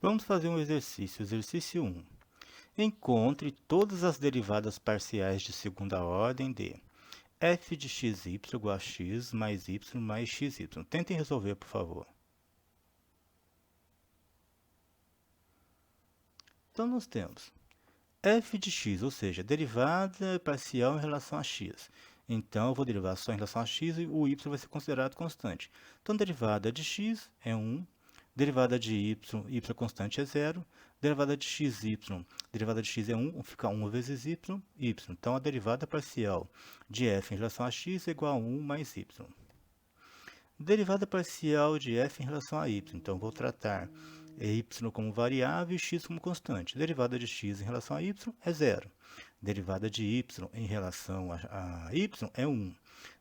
Vamos fazer um exercício. Exercício 1. Encontre todas as derivadas parciais de segunda ordem de f de xy igual a x mais y mais xy. Tentem resolver, por favor. Então, nós temos f de x, ou seja, derivada parcial em relação a x. Então, eu vou derivar só em relação a x e o y vai ser considerado constante. Então, derivada de x é 1, derivada de y constante é 0, derivada de xy, derivada de x é 1, fica 1 vezes y. Então, a derivada parcial de f em relação a x é igual a 1 mais y. Derivada parcial de f em relação a y. Então, vou tratar y como variável e x como constante. Derivada de x em relação a y é 0. Derivada de y em relação a y é 1.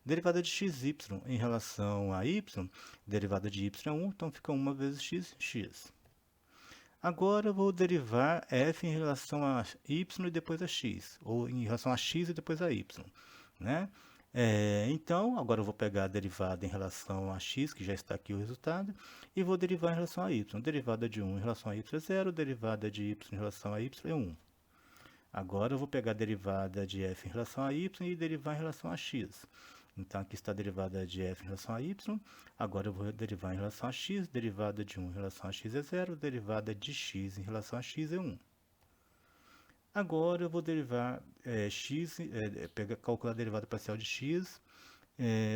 Derivada de xy em relação a y, derivada de y é 1, então fica 1 vezes x, x. Agora eu vou derivar f em relação a y e depois a x, ou em relação a x e depois a y, né? Então, agora eu vou pegar a derivada em relação a x, que já está aqui o resultado, e vou derivar em relação a y. Derivada de 1 em relação a y é 0, derivada de y em relação a y é 1. Agora eu vou pegar a derivada de f em relação a y e derivar em relação a x. Então, aqui está a derivada de f em relação a y. Agora eu vou derivar em relação a x. Derivada de 1 em relação a x é 0. Derivada de x em relação a x é 1. Agora eu vou derivar calcular a derivada parcial de x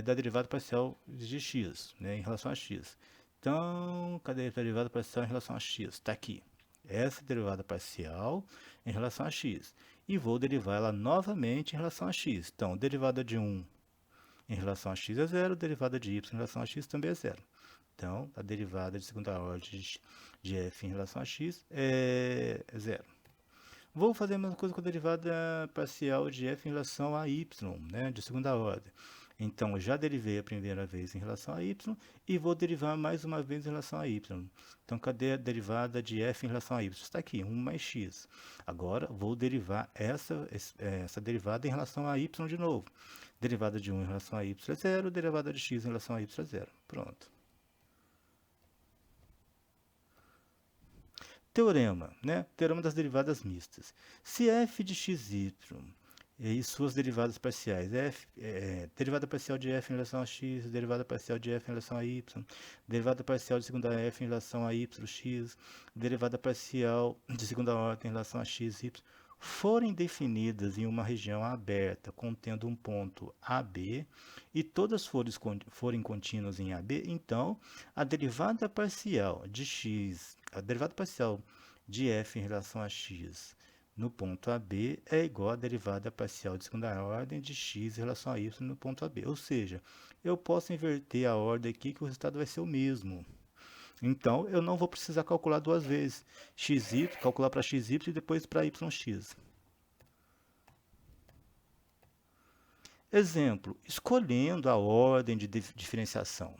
da derivada parcial de x, né, em relação a x. Então, cadê a derivada parcial em relação a x? Está aqui. Essa derivada parcial em relação a x. E vou derivar ela novamente em relação a x. Então, derivada de 1 em relação a x é 0, derivada de y em relação a x também é 0. Então, a derivada de segunda ordem de f em relação a x é 0. Vou fazer a mesma coisa com a derivada parcial de f em relação a y, né, de segunda ordem. Então, eu já derivei a primeira vez em relação a y e vou derivar mais uma vez em relação a y. Então, cadê a derivada de f em relação a y? Está aqui, 1 mais x. Agora, vou derivar essa derivada em relação a y de novo. Derivada de 1 em relação a y é 0, derivada de x em relação a y é 0. Pronto. Teorema, né? Teorema das derivadas mistas. Se f de xy e suas derivadas parciais, derivada parcial de f em relação a x, derivada parcial de f em relação a y, derivada parcial de segunda f em relação a y, x, derivada parcial de segunda ordem em relação a x, y, forem definidas em uma região aberta contendo um ponto AB e todas forem contínuas em AB, então a derivada parcial de x, a derivada parcial de f em relação a x no ponto AB é igual à derivada parcial de segunda ordem de x em relação a y no ponto AB. Ou seja, eu posso inverter a ordem aqui que o resultado vai ser o mesmo. Então, eu não vou precisar calcular duas vezes. Xy, calcular para xy e depois para yx. Exemplo, escolhendo a ordem de diferenciação.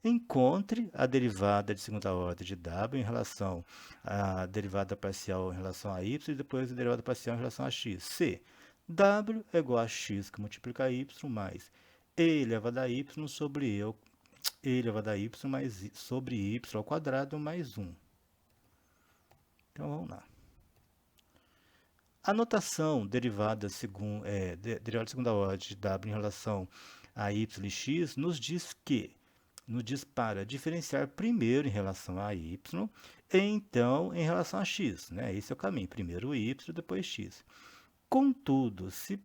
Encontre a derivada de segunda ordem de w em relação à derivada parcial em relação a y e depois a derivada parcial em relação a x. Se w é igual a x que multiplica y mais e elevado a y sobre e elevado a y mais sobre y ao quadrado mais 1. Então vamos lá. A notação derivada de segunda ordem de w em relação a y e x nos diz para diferenciar primeiro em relação a y e então em relação a x, né? Esse é o caminho, primeiro y, depois x. Contudo, se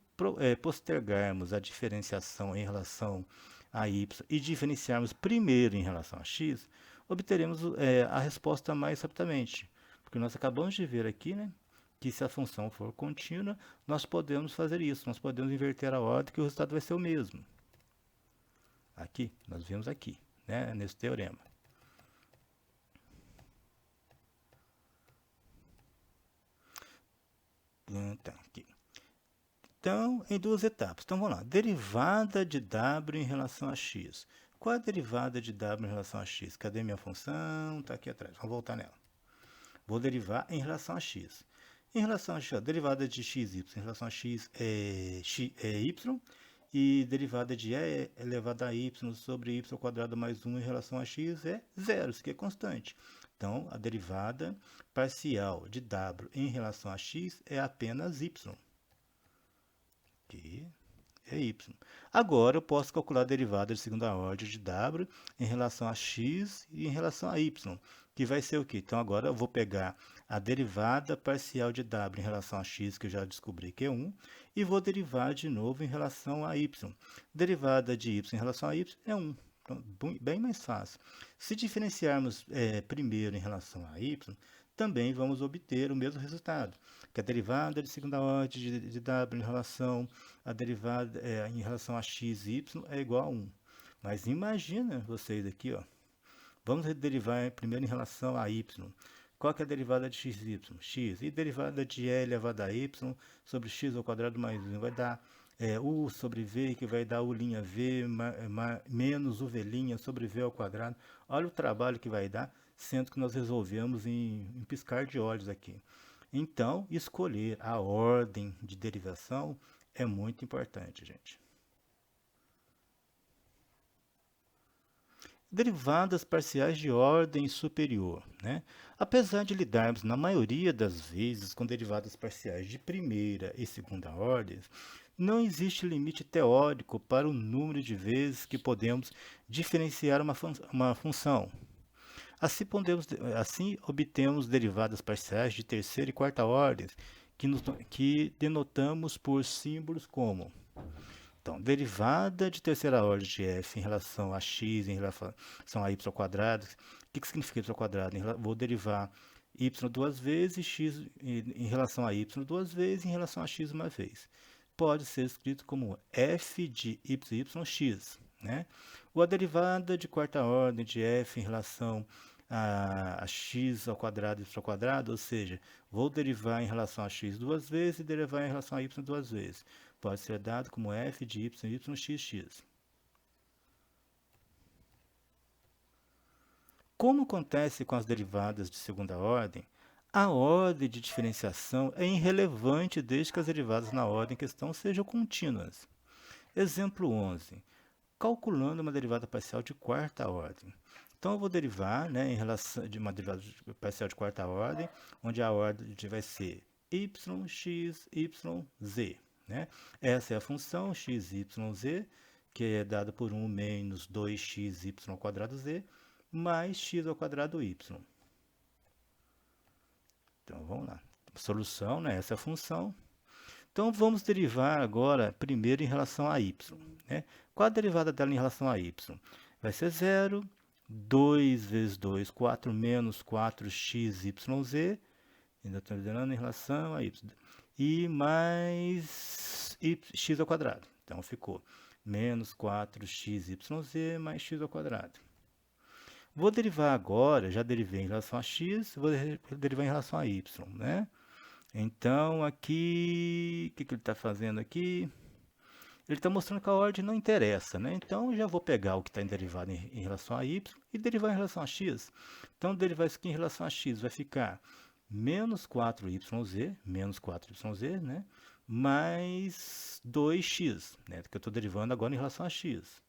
postergarmos a diferenciação em relação a y e diferenciarmos primeiro em relação a x, obteremos a resposta mais rapidamente, porque nós acabamos de ver aqui, né, que se a função for contínua, nós podemos fazer isso, nós podemos inverter a ordem que o resultado vai ser o mesmo. Aqui, nós vimos aqui, né, nesse teorema. Tá, aqui. Então, em duas etapas. Então, vamos lá. Derivada de w em relação a x. Qual é a derivada de w em relação a x? Cadê minha função? Está aqui atrás. Vamos voltar nela. Vou derivar em relação a x. Em relação a x, a derivada de xy em relação a x é y. E derivada de e elevado a y sobre y ao quadrado mais 1 em relação a x é zero, isso aqui é constante. Então, a derivada parcial de w em relação a x é apenas y. Aqui é y. Agora, eu posso calcular a derivada de segunda ordem de w em relação a x e em relação a y, que vai ser o quê? Então, agora eu vou pegar a derivada parcial de w em relação a x, que eu já descobri que é 1, e vou derivar de novo em relação a y. Derivada de y em relação a y é 1. Então, bem mais fácil. Se diferenciarmos primeiro em relação a y, também vamos obter o mesmo resultado, que a derivada de segunda ordem de w em relação a derivada em relação a x e y é igual a 1. Mas imagina vocês aqui, ó, vamos derivar primeiro em relação a y. Qual que é a derivada de x e y? X. E derivada de e elevado a y sobre x ao quadrado mais 1 vai dar u sobre v, que vai dar u'(v) menos uv' sobre v ao quadrado. Olha o trabalho que vai dar, sendo que nós resolvemos em piscar de olhos aqui. Então, escolher a ordem de derivação é muito importante, gente. Derivadas parciais de ordem superior, né? Apesar de lidarmos, na maioria das vezes, com derivadas parciais de primeira e segunda ordens, não existe limite teórico para o número de vezes que podemos diferenciar uma função. Assim, obtemos derivadas parciais de terceira e quarta ordens, que denotamos por símbolos como. Então, derivada de terceira ordem de f em relação a x em relação a y ao quadrado. O que significa y ao quadrado? Vou derivar y duas vezes, x em relação a y duas vezes, em relação a x uma vez. Pode ser escrito como f de yx, né? Ou a derivada de quarta ordem de f em relação a x ao quadrado e y ao quadrado, ou seja, vou derivar em relação a x duas vezes e derivar em relação a y duas vezes. Pode ser dado como f de yx. Como acontece com as derivadas de segunda ordem, a ordem de diferenciação é irrelevante desde que as derivadas na ordem em questão sejam contínuas. Exemplo 11. Calculando uma derivada parcial de quarta ordem. Então, eu vou derivar, né, em relação de uma derivada parcial de quarta ordem, onde a ordem vai ser yx, yz. Né? Essa é a função x, y, z, que é dada por 1 menos 2x, y ao quadrado z, mais x ao quadrado y. Então, vamos lá. Solução, né? Essa é a função. Então, vamos derivar agora, primeiro, em relação a y. Né? Qual a derivada dela em relação a y? Vai ser 0, 2 vezes 2, 4 menos 4x, yz, ainda estou dando em relação a y, e mais x ao quadrado. Então, ficou menos 4x, yz, mais x ao quadrado. Vou derivar agora, já derivei em relação a x, vou derivar em relação a y, né? Então, aqui, o que ele está fazendo aqui? Ele está mostrando que a ordem não interessa, né? Então, eu já vou pegar o que está em derivado em relação a y e derivar em relação a x. Então, derivar isso aqui em relação a x vai ficar menos 4yz, né? Mais 2x, né? Que eu estou derivando agora em relação a x.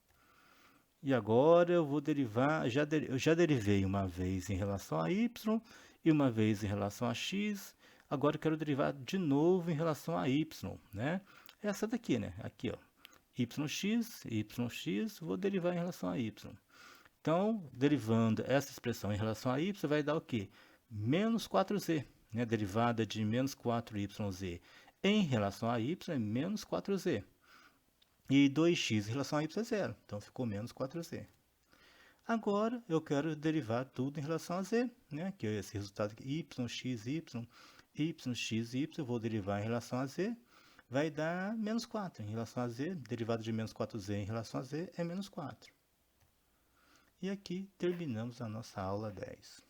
E agora eu vou derivar, eu já derivei uma vez em relação a y e uma vez em relação a x. Agora eu quero derivar de novo em relação a y, né? Essa daqui, né? Aqui, ó. yx, vou derivar em relação a y. Então, derivando essa expressão em relação a y, vai dar o quê? Menos 4z, né? Derivada de menos 4yz em relação a y é menos 4z. E 2x em relação a y é zero, então ficou menos 4z. Agora, eu quero derivar tudo em relação a z, né? Que é esse resultado aqui, yx, eu vou derivar em relação a z, vai dar menos 4 em relação a z, derivada de menos 4z em relação a z é menos 4. E aqui terminamos a nossa aula 10.